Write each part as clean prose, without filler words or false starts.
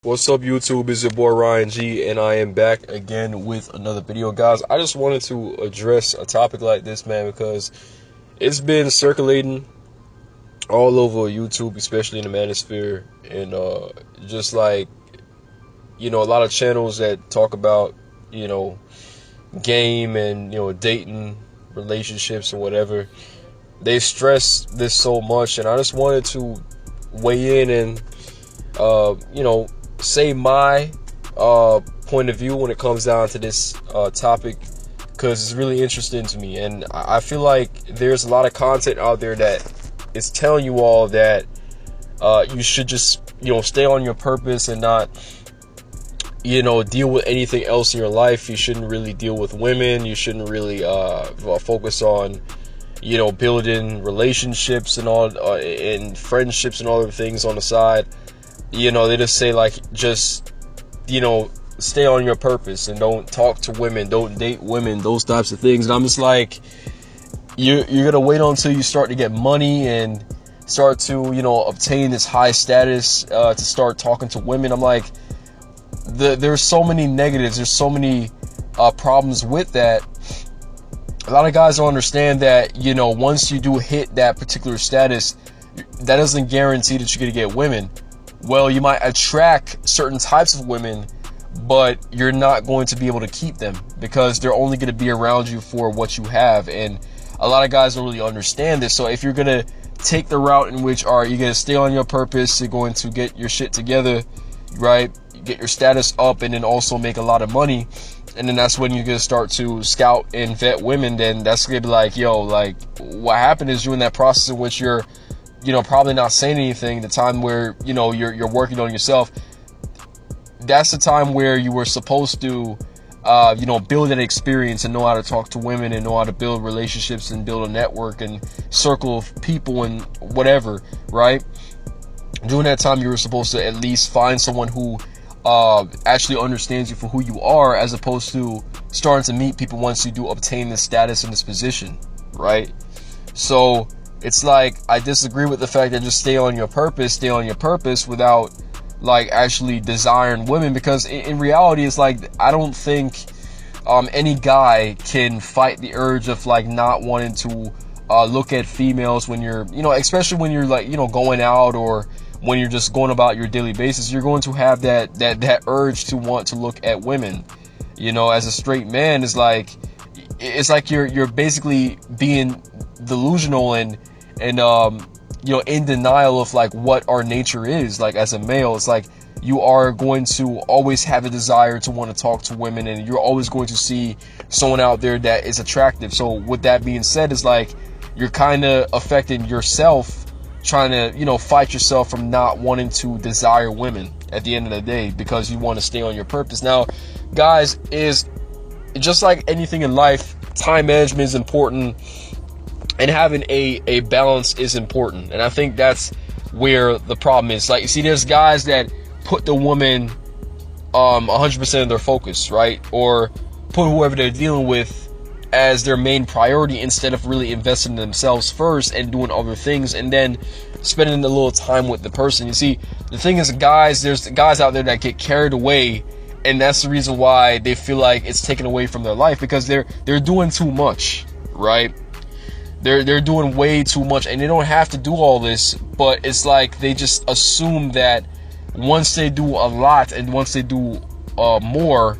What's up, YouTube? It's your boy Ryan G, and I am back again with another video, guys. I just wanted to address a topic like this, man, because it's been circulating all over YouTube, especially in the manosphere, and just like, a lot of channels that talk about, game and, dating, relationships, and whatever. They stress this so much, and I just wanted to weigh in and, say my point of view when it comes down to this topic, because it's really interesting to me, and I feel like there's a lot of content out there that is telling you all that you should just stay on your purpose and not deal with anything else in your life. You shouldn't really deal with women. You shouldn't really focus on building relationships and all and friendships and all the things on the side. They just say, like, just, stay on your purpose and don't talk to women, don't date women, those types of things. And I'm just like, you're going to wait until you start to get money and start to, obtain this high status to start talking to women. I'm like, there's so many negatives. There's so many problems with that. A lot of guys don't understand that, once you do hit that particular status, that doesn't guarantee that you're going to get women. Well, you might attract certain types of women, but you're not going to be able to keep them because they're only going to be around you for what you have. And a lot of guys don't really understand this. So if you're going to take the route in which, you're going to stay on your purpose, you're going to get your shit together, right? Get your status up and then also make a lot of money. And then that's when you're going to start to scout and vet women. Then that's going to be like, what happened is during that process in which you're probably not saying anything, the time where, you're working on yourself, that's the time where you were supposed to, build that experience and know how to talk to women and know how to build relationships and build a network and circle of people and whatever, right? During that time, you were supposed to at least find someone who actually understands you for who you are, as opposed to starting to meet people once you do obtain this status and this position, right? So it's like, I disagree with the fact that just stay on your purpose without like actually desiring women, because in reality, it's like, I don't think any guy can fight the urge of like not wanting to look at females when you're, especially when you're like, going out, or when you're just going about your daily basis. You're going to have that urge to want to look at women. As a straight man, it's like you're basically being delusional and in denial of like what our nature is. Like, as a male, it's like you are going to always have a desire to want to talk to women, and you're always going to see someone out there that is attractive. So with that being said, it's like you're kind of affecting yourself, trying to fight yourself from not wanting to desire women at the end of the day, because you want to stay on your purpose. Now, guys, is just like anything in life, time management is important, and having a balance is important. And I think that's where the problem is. Like, you see, there's guys that put the woman 100% of their focus, right? Or put whoever they're dealing with as their main priority, instead of really investing in themselves first and doing other things and then spending a little time with the person. You see, the thing is, there's guys out there that get carried away, and that's the reason why they feel like it's taken away from their life, because they're doing too much, right? They're doing way too much, and they don't have to do all this, but it's like they just assume that once they do a lot and once they do more,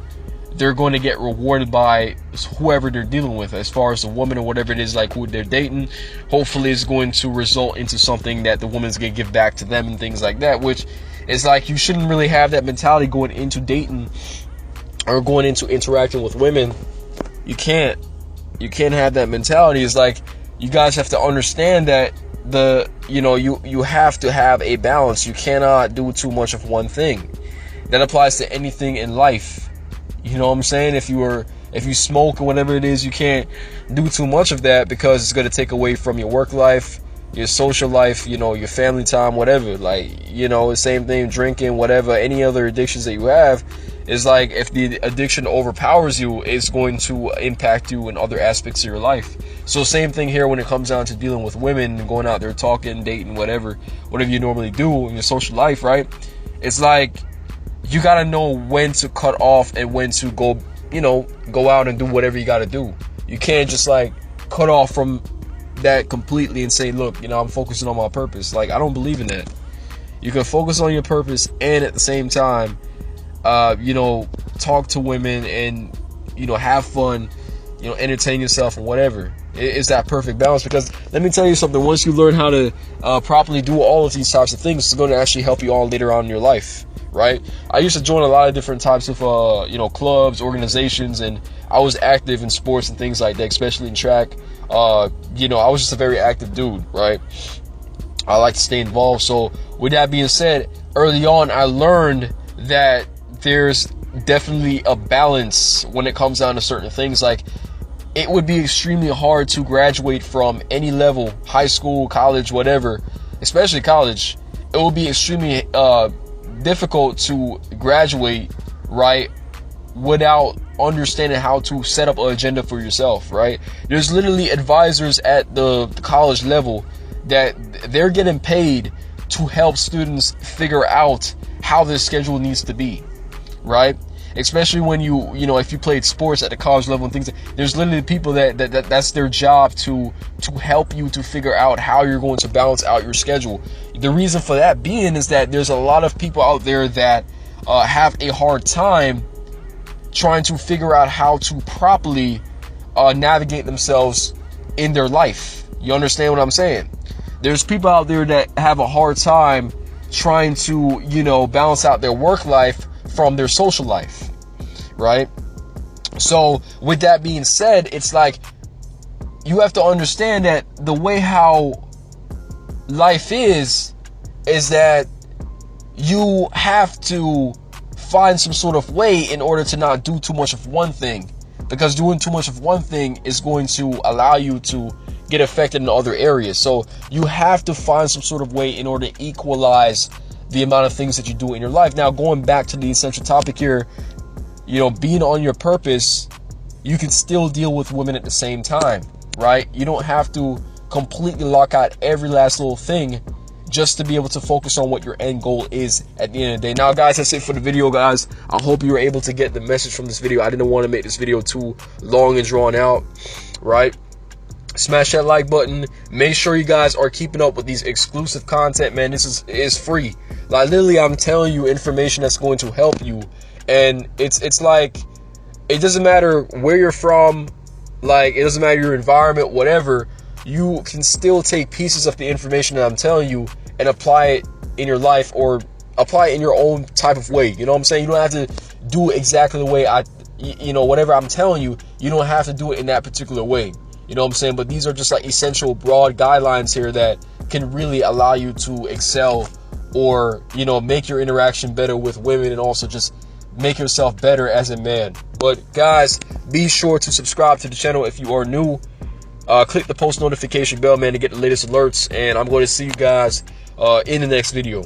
they're going to get rewarded by whoever they're dealing with, as far as the woman or whatever it is, like who they're dating. Hopefully it's going to result into something that the woman's going to give back to them and things like that, which is like, you shouldn't really have that mentality going into dating or going into interacting with women. You can't have that mentality. It's like, you guys have to understand that you have to have a balance. You cannot do too much of one thing. That applies to anything in life. You know what I'm saying? If you smoke or whatever it is, you can't do too much of that, because it's going to take away from your work life, your social life, your family time, whatever. Like, the same thing, drinking, whatever, any other addictions that you have. Is like, if the addiction overpowers you, it's going to impact you in other aspects of your life. So same thing here when it comes down to dealing with women and going out there talking, dating, whatever you normally do in your social life, right? It's like, you got to know when to cut off and when to go, go out and do whatever you got to do. You can't just like cut off from that completely and say, look, I'm focusing on my purpose. Like, I don't believe in that. You can focus on your purpose and at the same time, talk to women and, have fun, entertain yourself and whatever. It's that perfect balance, because let me tell you something. Once you learn how to properly do all of these types of things, it's going to actually help you all later on in your lilife, right? I used to join a lot of different types of, clubs, organizations, and I was active in sports and things like that, especially in track. I was just a very active dude, right? I like to stay involved. So with that being said, early on, I learned that there's definitely a balance when it comes down to certain things. Like, it would be extremely hard to graduate from any level, high school, college, whatever, especially college. It will be extremely difficult to graduate, right, without understanding how to set up an agenda for yourself, right? There's literally advisors at the college level that they're getting paid to help students figure out how their schedule needs to be, right? Especially when if you played sports at the college level and things, there's literally people that's their job to help you to figure out how you're going to balance out your schedule. The reason for that being is that there's a lot of people out there that have a hard time trying to figure out how to properly navigate themselves in their life. You understand what I'm saying? There's people out there that have a hard time trying to, balance out their work life from their social life, right? So with that being said, it's like you have to understand that the way how life is that you have to find some sort of way in order to not do too much of one thing, because doing too much of one thing is going to allow you to get affected in other areas. So you have to find some sort of way in order to equalize the amount of things that you do in your life. Now, going back to the essential topic here, being on your purpose, you can still deal with women at the same time, right? You don't have to completely lock out every last little thing just to be able to focus on what your end goal is at the end of the day. Now, guys, that's it for the video, guys. I hope you were able to get the message from this video. I didn't want to make this video too long and drawn out, right? Smash that like button. Make sure you guys are keeping up with these exclusive content, man. This is free. Like, literally, I'm telling you information that's going to help you. And it's like, it doesn't matter where you're from, like, it doesn't matter your environment, whatever. You can still take pieces of the information that I'm telling you and apply it in your life, or apply it in your own type of way. You know what I'm saying? You don't have to do exactly the way whatever I'm telling you, you don't have to do it in that particular way. You know what I'm saying? But these are just like essential broad guidelines here that can really allow you to excel, or, make your interaction better with women, and also just make yourself better as a man. But guys, be sure to subscribe to the channel if you are new. Click the post notification bell, man, to get the latest alerts. And I'm going to see you guys in the next video.